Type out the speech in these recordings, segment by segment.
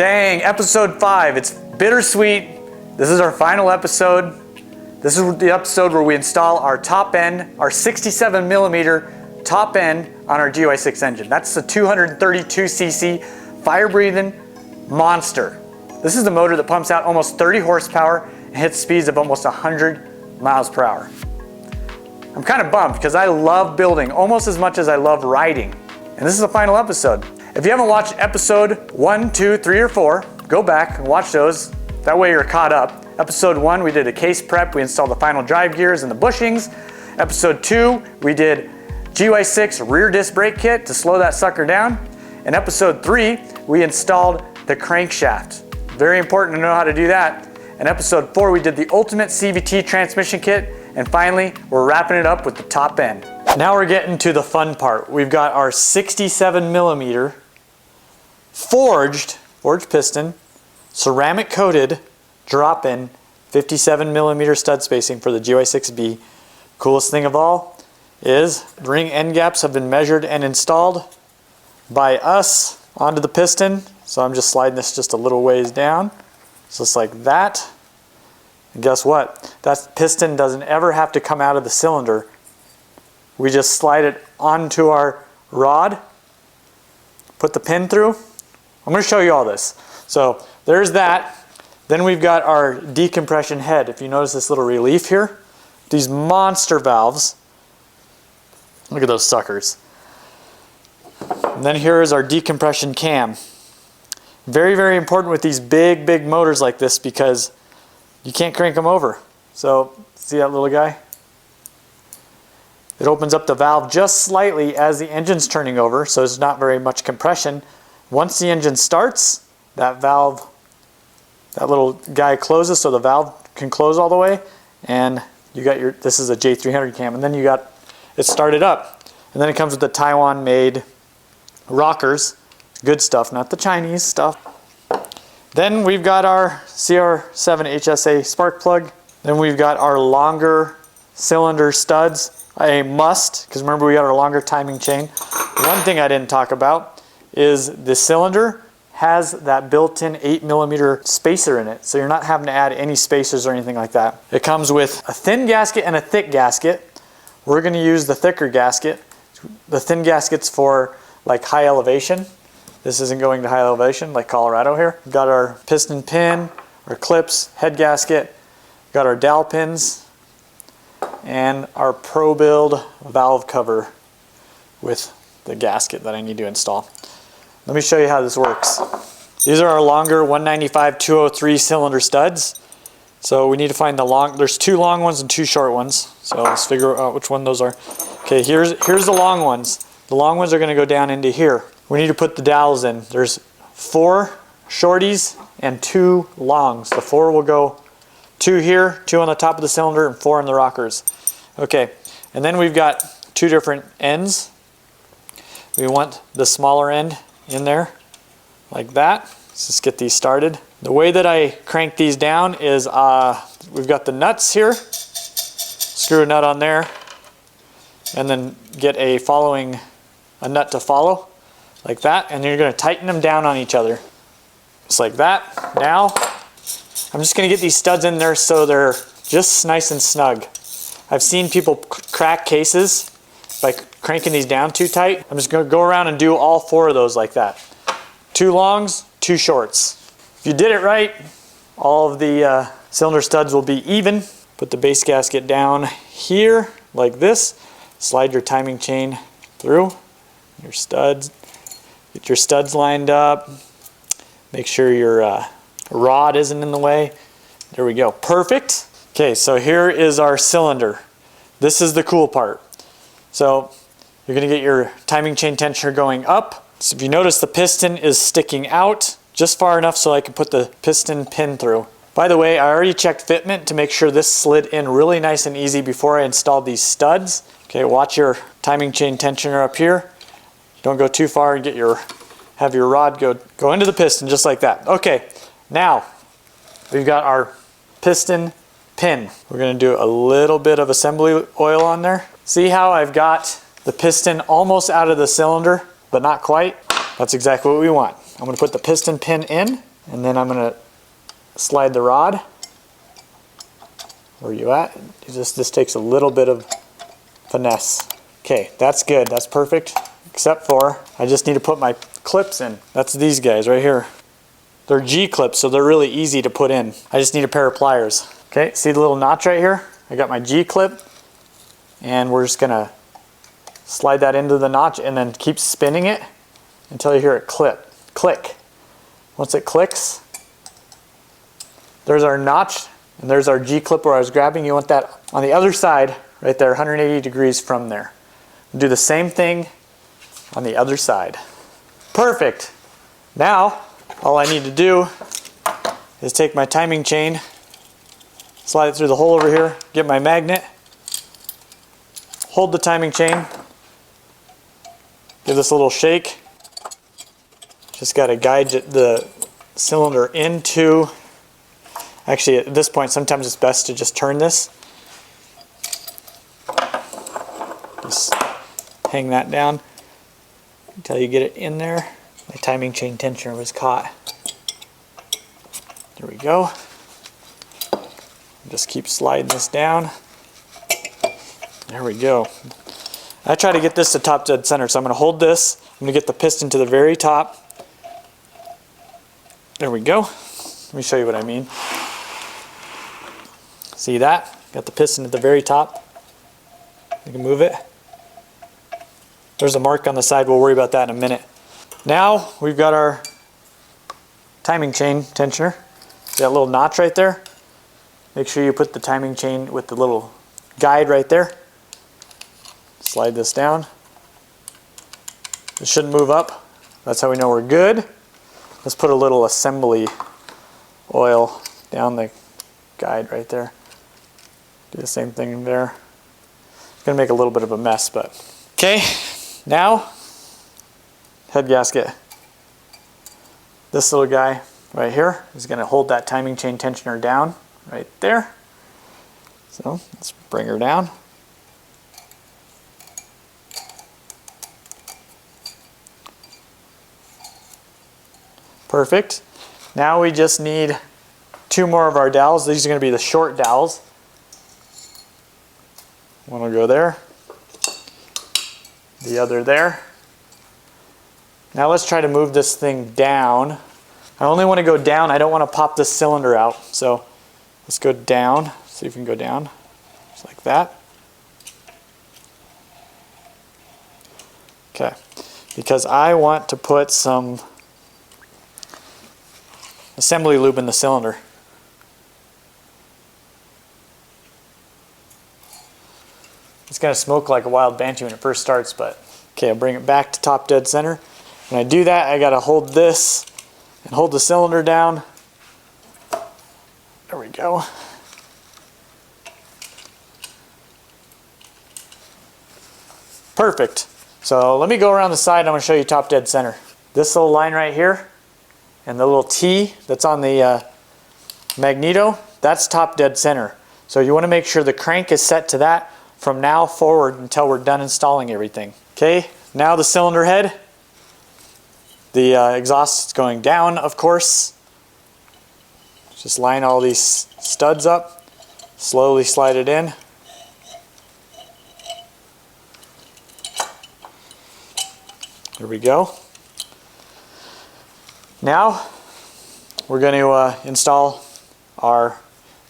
Dang, episode 5. It's bittersweet. This is our final episode. This is the episode where we install our top end, our 67 millimeter top end on our GY6 engine. That's the 232cc fire-breathing monster. This is the motor that pumps out almost 30 horsepower and hits speeds of almost 100 miles per hour. I'm kind of bummed because I love building almost as much as I love riding. And this is the final episode. If you haven't watched episode 1, 2, 3, or 4, go back and watch those. That way you're caught up. Episode 1, we did a case prep. We installed the final drive gears and the bushings. Episode 2, we did GY6 rear disc brake kit to slow that sucker down. In episode 3, we installed the crankshaft. Very important to know how to do that. In episode 4, we did the ultimate CVT transmission kit. And finally, we're wrapping it up with the top end. Now we're getting to the fun part. We've got our 67 millimeter forged piston, ceramic coated drop-in 57 millimeter stud spacing for the GY6B. Coolest thing of all is the ring end gaps have been measured and installed by us onto the piston. So I'm just sliding this just a little ways down, just like that. And guess what? That piston doesn't ever have to come out of the cylinder. We just slide it onto our rod, put the pin through. I'm going to show you all this. So there's that. Then we've got our decompression head. If you notice this little relief here, these monster valves. Look at those suckers. And then here is our decompression cam. Very, very important with these big motors like this because you can't crank them over. So see that little guy? It opens up the valve just slightly as the engine's turning over, so there's not very much compression. Once the engine starts, that valve, that little guy closes so the valve can close all the way, and you got your, this is a J300 cam, and then you got it started up. And then it comes with the Taiwan made rockers. Good stuff, not the Chinese stuff. Then we've got our CR7 HSA spark plug. Then we've got our longer cylinder studs, a must, because remember we got our longer timing chain. One thing I didn't talk about is the cylinder has that built-in 8 millimeter spacer in it, so you're not having to add any spacers or anything like that. It comes with a thin gasket and a thick gasket. We're going to use the thicker gasket. The thin gasket's for like high elevation. This isn't going to high elevation like Colorado here. We've got our piston pin, our clips, head gasket, we've got our dowel pins, and our Pro Build valve cover with the gasket that I need to install. Let me show you how this works. These are our longer 195-203 cylinder studs. So we need to find the long, there's 2 long ones and 2 short ones. So let's figure out which one those are. Okay, here's the long ones. The long ones are going to go down into here. We need to put the dowels in. There's 4 shorties and 2 longs. The 4 will go 2 here, 2 on the top of the cylinder, and 4 in the rockers. Okay, and then we've got 2 different ends. We want the smaller end in there, like that. Let's just get these started. The way that I crank these down is we've got the nuts here. Screw a nut on there, and then get a nut to follow. Like that, and then you're going to tighten them down on each other. Just like that. Now, I'm just going to get these studs in there so they're just nice and snug. I've seen people crack cases by cranking these down too tight. I'm just going to go around and do all 4 of those like that. 2 longs, 2 shorts. If you did it right, all of the cylinder studs will be even. Put the base gasket down here like this. Slide your timing chain through your studs. Get your studs lined up. Make sure your rod isn't in the way. There we go. Perfect. Okay, so here is our cylinder. This is the cool part. So you're going to get your timing chain tensioner going up. So if you notice, the piston is sticking out just far enough so I can put the piston pin through. By the way, I already checked fitment to make sure this slid in really nice and easy before I installed these studs. Okay, watch your timing chain tensioner up here. Don't go too far and have your rod go into the piston just like that. Okay, now we've got our piston pin. We're going to do a little bit of assembly oil on there. See how I've got the piston almost out of the cylinder, but not quite? That's exactly what we want. I'm going to put the piston pin in. And then I'm going to slide the rod. Where are you at? This takes a little bit of finesse. Okay, that's good. That's perfect. Except for I just need to put my clips in. That's these guys right here. They're G clips, so they're really easy to put in. I just need a pair of pliers. Okay, see the little notch right here? I got my G clip, and we're just gonna slide that into the notch and then keep spinning it until you hear it click. Once it clicks, there's our notch and there's our G clip where I was grabbing. You want that on the other side right there, 180 degrees from there. Do the same thing on the other side. Perfect. Now, all I need to do is take my timing chain, slide it through the hole over here, get my magnet, hold the timing chain, give this a little shake. Just got to guide the cylinder into, actually at this point sometimes it's best to just turn this. Just hang that down until you get it in there. My timing chain tensioner was caught. There we go. Just keep sliding this down. There we go. I try to get this to top dead center, so I'm going to hold this. I'm going to get the piston to the very top. There we go. Let me show you what I mean. See that? Got the piston at the very top. You can move it. There's a mark on the side. We'll worry about that in a minute. Now we've got our timing chain tensioner. See that little notch right there? Make sure you put the timing chain with the little guide right there. Slide this down. It shouldn't move up. That's how we know we're good. Let's put a little assembly oil down the guide right there. Do the same thing there. It's going to make a little bit of a mess, but okay. Now, head gasket. This little guy right here is going to hold that timing chain tensioner down right there. So let's bring her down. Perfect. Now we just need 2 more of our dowels. These are going to be the short dowels. One will go there. The other there. Now let's try to move this thing down. I only want to go down. I don't want to pop this cylinder out. So let's go down. See if we can go down. Just like that. Okay. Because I want to put some assembly lube in the cylinder. It's going to smoke like a wild banshee when it first starts, but okay, I'll bring it back to top dead center. When I do that, I got to hold this and hold the cylinder down. There we go. Perfect. So let me go around the side and I'm going to show you top dead center. This little line right here and the little T that's on the magneto, that's top dead center. So you want to make sure the crank is set to that from now forward until we're done installing everything. Okay, now the cylinder head. The exhaust is going down, of course. Just line all these studs up, slowly slide it in. There we go. Now we're going to install our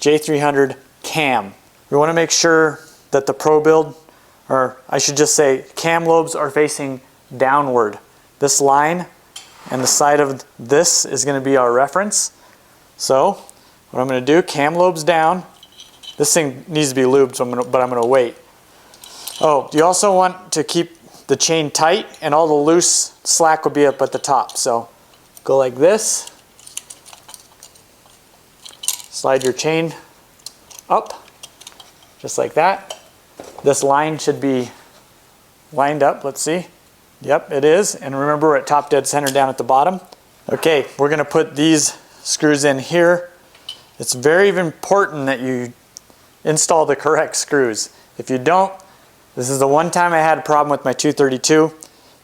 J300 cam. We want to make sure that the Pro build, or I should just say cam lobes are facing downward. This line and the side of this is going to be our reference. So what I'm going to do, cam lobes down. This thing needs to be lubed, so but I'm going to wait. Oh, you also want to keep the chain tight and all the loose slack will be up at the top. So go like this. Slide your chain up, just like that. This line should be lined up, let's see. Yep, it is. And remember, we're at top dead center down at the bottom. Okay, we're going to put these screws in here. It's very important that you install the correct screws. If you don't, this is the one time I had a problem with my 232.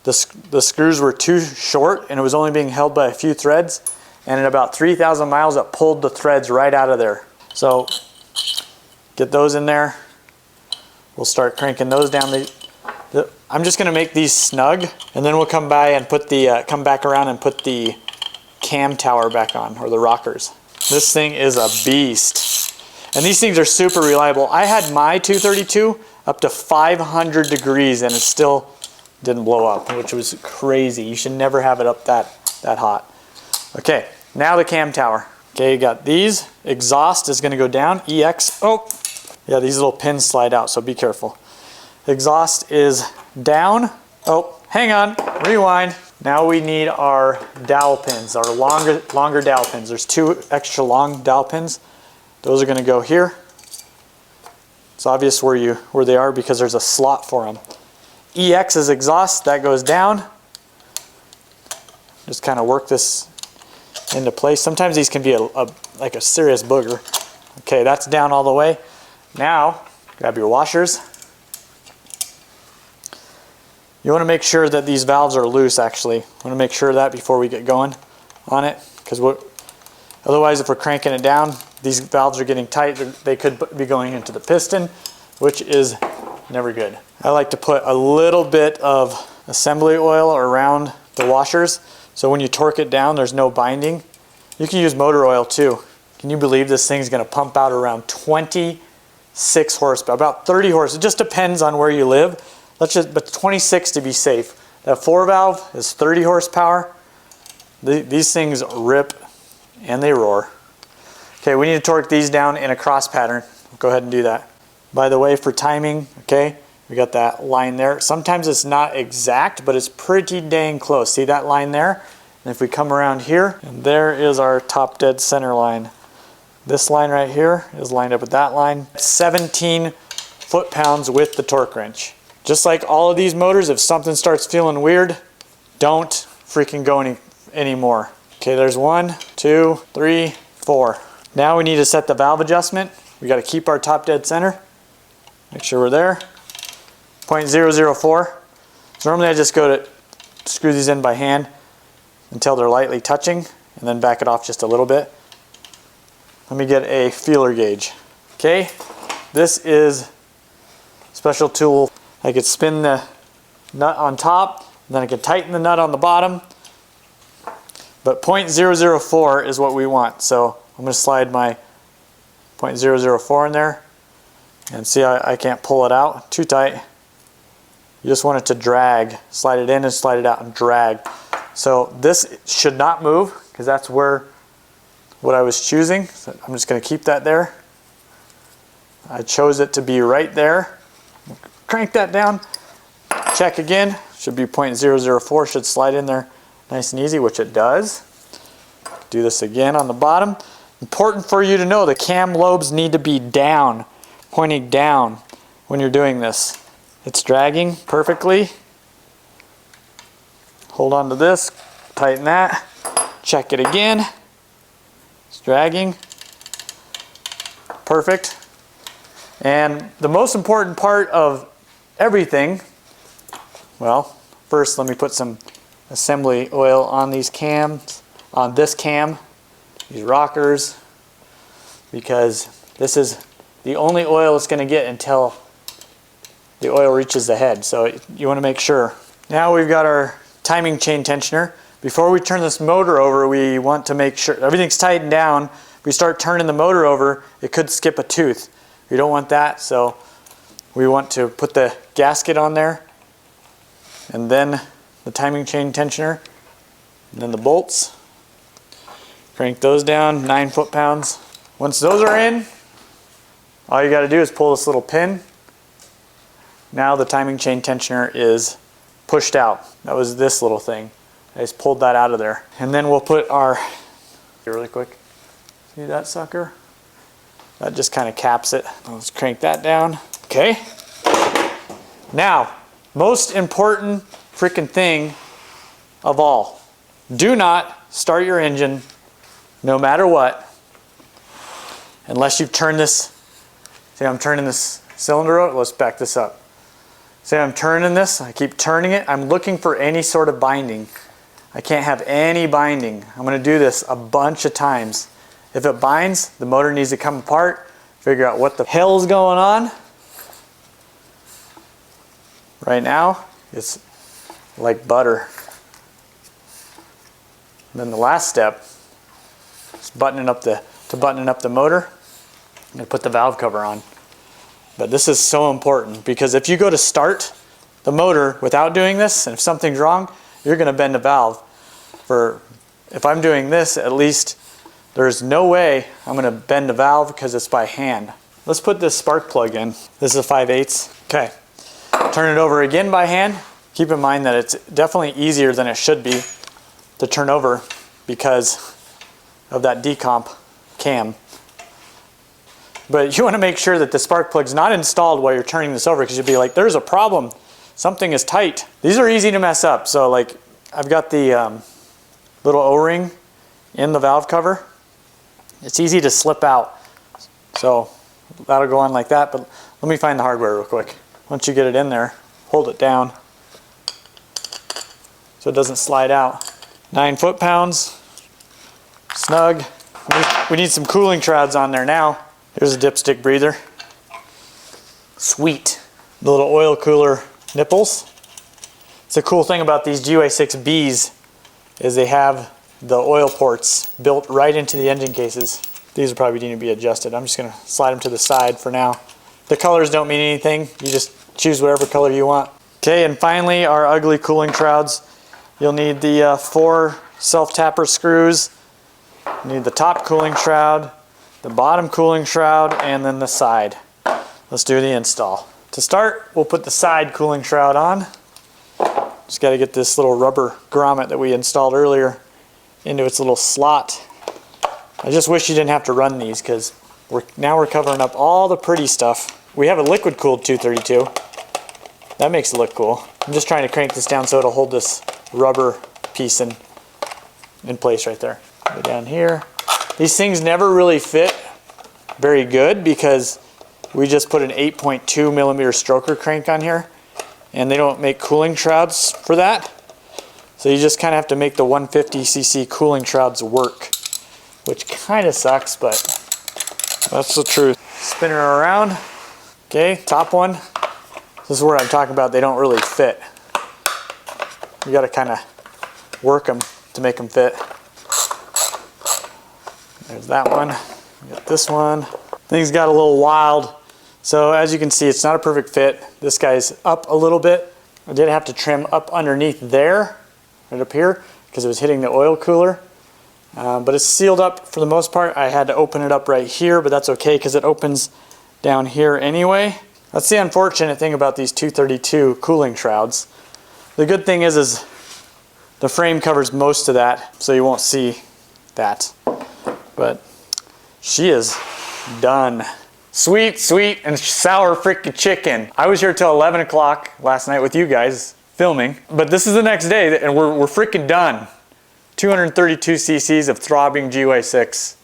The screws were too short and it was only being held by a few threads. and at about 3,000 miles it pulled the threads right out of there. So get those in there. We'll start cranking those down. I'm just going to make these snug, and then we'll come by and put the come back around and put the cam tower back on, or the rockers. This thing is a beast, and these things are super reliable. I had my 232 up to 500 degrees and it still didn't blow up, which was crazy. You should never have it up that hot. Okay, now the cam tower. Okay, you got these. Exhaust is going to go down. EX. Oh, yeah, these little pins slide out, so be careful. Exhaust is down. Oh, hang on. Rewind. Now we need our dowel pins, our longer dowel pins. There's 2 extra long dowel pins. Those are going to go here. It's obvious where they are because there's a slot for them. EX is exhaust. That goes down. Just kind of work this into place. Sometimes these can be like a serious booger. Okay, that's down all the way. Now, grab your washers. You want to make sure that these valves are loose, actually. You want to make sure of that before we get going on it, because otherwise if we're cranking it down, these valves are getting tight. They could be going into the piston, which is never good. I like to put a little bit of assembly oil around the washers, so when you torque it down, there's no binding. You can use motor oil too. Can you believe this thing's going to pump out around 26 horsepower, about 30 horsepower. It just depends on where you live. But 26 to be safe. That 4-valve is 30 horsepower. These things rip and they roar. Okay, we need to torque these down in a cross pattern. We'll go ahead and do that. By the way, for timing, okay, we got that line there. Sometimes it's not exact, but it's pretty dang close. See that line there? And if we come around here, and there is our top dead center line. This line right here is lined up with that line. 17 foot-pounds with the torque wrench. Just like all of these motors, if something starts feeling weird, don't freaking go anymore. Okay, there's 1, 2, 3, 4. Now we need to set the valve adjustment. We got to keep our top dead center. Make sure we're there. 0.004. So normally I just go to screw these in by hand until they're lightly touching, and then back it off just a little bit. Let me get a feeler gauge. Okay, this is a special tool. I could spin the nut on top, and then I could tighten the nut on the bottom. But 0.004 is what we want. So I'm going to slide my 0.004 in there. And see, I can't pull it out too tight. You just want it to drag. Slide it in and slide it out and drag. So this should not move, because that's what I was choosing. So I'm just going to keep that there. I chose it to be right there. Crank that down, check again, should be 0.004, should slide in there nice and easy, which it does. Do this again on the bottom. Important for you to know, the cam lobes need to be down, pointing down when you're doing this. It's dragging perfectly. Hold on to this, tighten that, check it again. It's dragging. Perfect. And the most important part of everything, well, first let me put some assembly oil on these cams, on this cam, these rockers, because this is the only oil it's going to get until the oil reaches the head. So you want to make sure. Now we've got our timing chain tensioner. Before we turn this motor over, we want to make sure everything's tightened down. If we start turning the motor over, it could skip a tooth. We don't want that, so we want to put the gasket on there, and then the timing chain tensioner, and then the bolts. Crank those down, 9 foot-pounds. Once those are in, all you got to do is pull this little pin. Now the timing chain tensioner is pushed out. That was this little thing. I just pulled that out of there. And then we'll put our, really quick, see that sucker? That just kind of caps it. Let's crank that down. Okay. Now, most important freaking thing of all. Do not start your engine, no matter what, unless you've turned this. See, I'm turning this cylinder out. Let's back this up. See, I'm turning this. I keep turning it. I'm looking for any sort of binding. I can't have any binding. I'm gonna do this a bunch of times. If it binds, the motor needs to come apart, figure out what the hell's going on. Right now, it's like butter. And then the last step is buttoning up the motor. I'm gonna put the valve cover on. But this is so important because if you go to start the motor without doing this, and if something's wrong, you're gonna bend the valve. If I'm doing this, at least there's no way I'm gonna bend the valve because it's by hand. Let's put this spark plug in. This is a 5/8. Okay, turn it over again by hand. Keep in mind that it's definitely easier than it should be to turn over because of that decomp cam. But you want to make sure that the spark plug's not installed while you're turning this over because you'll be like, there's a problem. Something is tight. These are easy to mess up. So like I've got the little O-ring in the valve cover. It's easy to slip out. So that'll go on like that. But let me find the hardware real quick. Once you get it in there, hold it down so it doesn't slide out. 9 foot-pounds, snug. We need some cooling trouds on there now. Here's a dipstick breather. Sweet. The little oil cooler nipples. It's a cool thing about these GY6Bs is they have the oil ports built right into the engine cases. These will probably need to be adjusted. I'm just gonna slide them to the side for now. The colors don't mean anything. You just choose whatever color you want. Okay, and finally our ugly cooling trouds. You'll need the 4 self-tapper screws. You need the top cooling shroud, the bottom cooling shroud, and then the side. Let's do the install. To start, we'll put the side cooling shroud on. Just got to get this little rubber grommet that we installed earlier into its little slot. I just wish you didn't have to run these because now we're covering up all the pretty stuff. We have a liquid cooled 232. That makes it look cool. I'm just trying to crank this down so it'll hold this rubber piece in place right there. Go down here. These things never really fit very good because we just put an 8.2 millimeter stroker crank on here and they don't make cooling shrouds for that. So you just kind of have to make the 150cc cooling shrouds work, which kind of sucks, but that's the truth. Spin her around. Okay, top one. This is where I'm talking about they don't really fit. You got to kind of work them to make them fit. There's that one. We got this one. Things got a little wild. So as you can see, it's not a perfect fit. This guy's up a little bit. I did have to trim up underneath there, right up here, because it was hitting the oil cooler. But it's sealed up for the most part. I had to open it up right here, but that's okay because it opens down here anyway. That's the unfortunate thing about these 232 cooling shrouds. The good thing is the frame covers most of that, so you won't see that. But she is done. Sweet, sweet, and sour freaking chicken. I was here till 11 o'clock last night with you guys filming, but this is the next day and we're freaking done. 232 cc's of throbbing GY6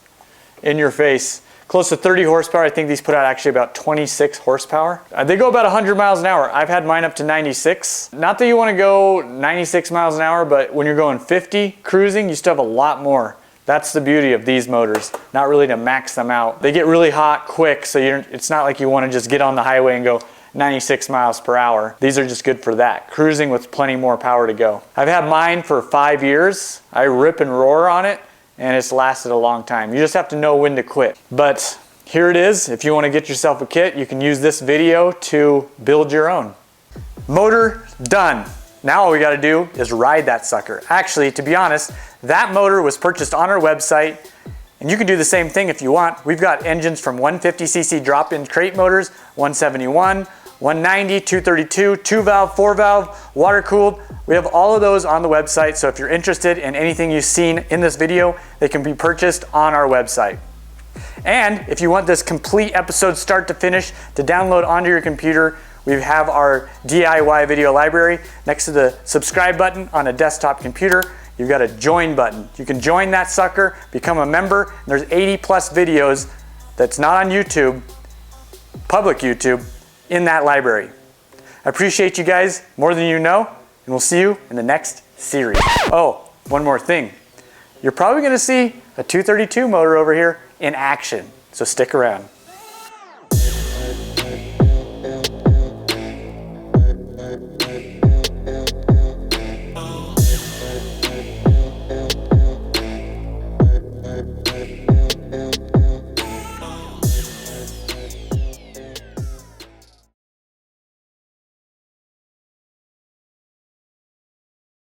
in your face. Close to 30 horsepower. I think these put out actually about 26 horsepower. They go about 100 miles an hour. I've had mine up to 96. Not that you want to go 96 miles an hour, but when you're going 50 cruising, you still have a lot more. That's the beauty of these motors, not really to max them out. They get really hot quick, so it's not like you want to just get on the highway and go 96 miles per hour. These are just good for that, cruising with plenty more power to go. I've had mine for 5 years. I rip and roar on it, and it's lasted a long time. You just have to know when to quit. But here it is. If you want to get yourself a kit, you can use this video to build your own. Motor done. Now all we got to do is ride that sucker. Actually, to be honest, that motor was purchased on our website, and you can do the same thing if you want. We've got engines from 150cc drop-in crate motors, 171, 190, 232, 2-valve, 4-valve, water-cooled. We have all of those on the website, so if you're interested in anything you've seen in this video, they can be purchased on our website. And if you want this complete episode start to finish to download onto your computer, we have our DIY video library. Next to the subscribe button on a desktop computer, you've got a join button. You can join that sucker, become a member, and there's 80 plus videos that's not on YouTube, public YouTube, in that library. I appreciate you guys more than you know, and we'll see you in the next series. Oh, one more thing. You're probably going to see a 232 motor over here in action, so stick around.